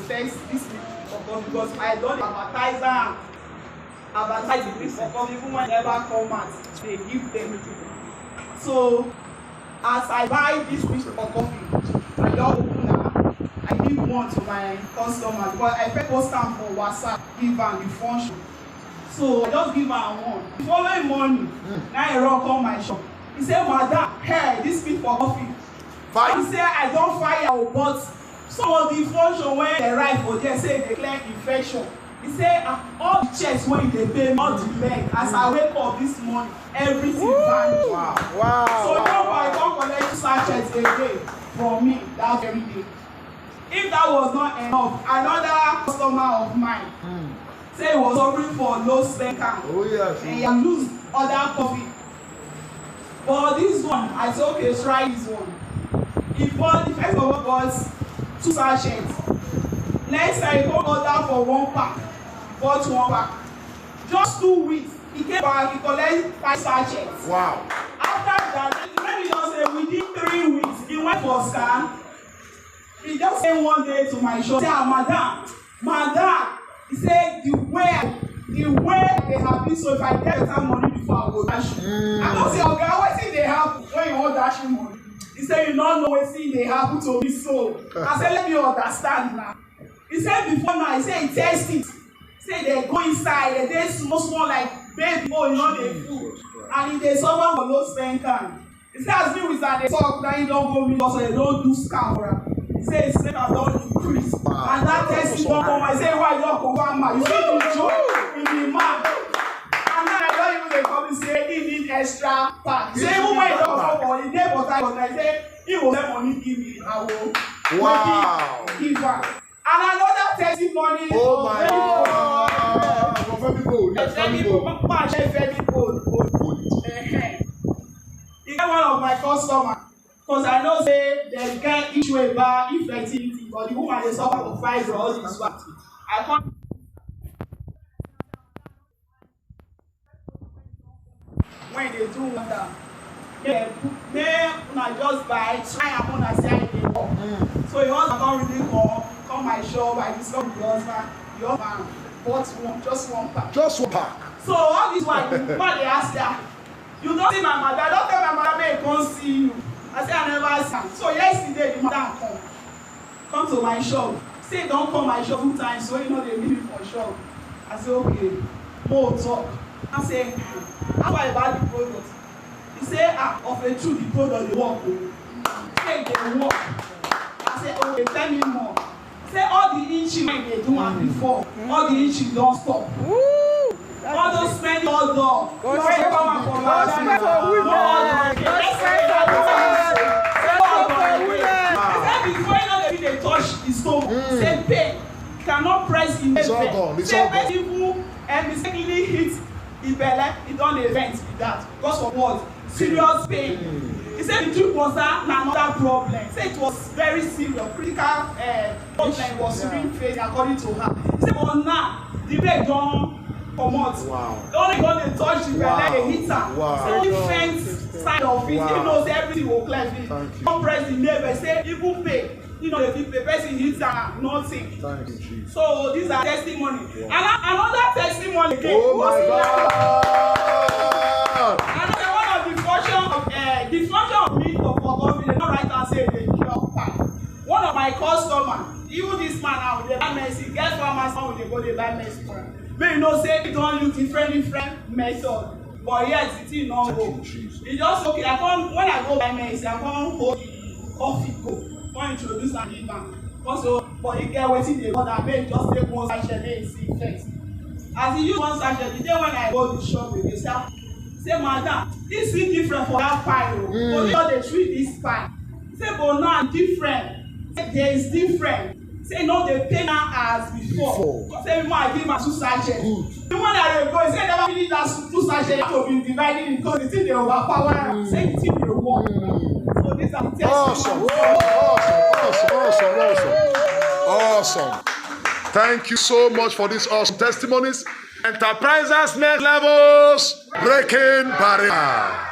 test this meat for coffee because I don't advertise the meat for coffee even when they never come out they give them. So as I buy this meat for coffee, I just open am, I give one to my customer because I first post am for WhatsApp, give am the function. So I just give am one. The following morning, na I run come my shop. He say, madam, hey, this meat for coffee. He say, I don't fire, but some of the function when they write for there say they clear infection. He say, all the checks when they pay, all the leg. As I wake up this morning, everything vanished. Wow. So now I don't collect sachets a day from me that very day. If that was not enough, another customer of mine say he was suffering for low spectrum. Oh yes. And he lose other coffee. But this one, I said, okay, try this one. He bought the first of all bought 2 sachets. Next time he go order for 1 pack. Bought 1 pack. Just 2 weeks. He came back, he collected 5 sachets. Wow. After that, let me just say within 3 weeks, he went for scan. He just came one day to my shop. He said, madam. He said the way they have been, so if I get better money before I go dash you. I don't say, okay, wetin dey happen when you wan dash me money? He said, you don't know wetin dey happen to me so. I said, let me understand now. He said before now, he said he test it. He said they go inside, they dey small like baby, oh, you know they food. And if they suffer for low spending, he said as me with that they talk, now he don't go me, so they don't do scam for am. He said his spend has don increase. And that test don come. I say, why you don't come back, man? You see the joy in the man. And then I don't even dey come say he need extra pack. He say even when he don't come for the day but I say he will get money give me. I will. Wow. Give back. And another testimony. Oh my God. Femebold. Yes, Femebold. Femebold. He get one of my customers. Because I know say they get issue about infertility, but the woman dey suffer from fibroid all this one. I come when they do wonder, they una just buy, try am on a side dey work. So the husband don really come my shop, I discuss with the husband bought just 1 pack. Just 1 pack. So all this while the man dey ask her, you don't see my mother, I don't tell my mother make he come see you. I say I never see am. So yesterday the madam come to my shop. Say don't come my shop 2 times, so you know they meet me for shop. I say okay, more talk. I say how about the product? He say of a truth the product dey work o. Say dey work. I say okay, tell me more. Say all the itching wey dey do am before, all the itching don stop. All those smelly old dog. You already come out from last year. Before you know they touch the stone, say pain cannot press in the bed. Say when people mistakenly hit the belly, it don't event with that. Because of what? Serious pain. He said the truth was that another problem. He said it was very serious. Critical problem was being faced according to her. He said, but now the leg don't come out. Wow. The only gun they touch the belly, they hit her. Wow. So different side of it. Wow. He knows everything will clear it. Don't press the neighbor. Say even pay. You know, if the person hits her, nothing. Thank you, Jesus. So these are testimony. Wow. And another testimony again. Oh my God. Another one of the function of meat for coffee, they don't write and say they cure pack. One of my customers, even this man now, they buy medicine. Guess what my son will go they buy medicine for him. But you know, say they don't use different method. But yes, it is not go. It's just okay. When I go buy medicine, I come hold the coffee go. Come introduce and give am. Also, but you get wetin dey go that make just take 1 sachet make e see first. As he use 1 sachet, the day when I go the shop, they say, madam, this is different for that pile. But you know they treat this pile. Say, but now different. Say, there is different. Say, no, they pay now as before. Say, I give my 2 sachets. The one that they go, say, never finish that 2 sachets to be divided because the thing they overpower. Say, the thing they work. So these are the Awesome. Thank you so much for these awesome testimonies. Enterprises Next Levels, breaking barriers.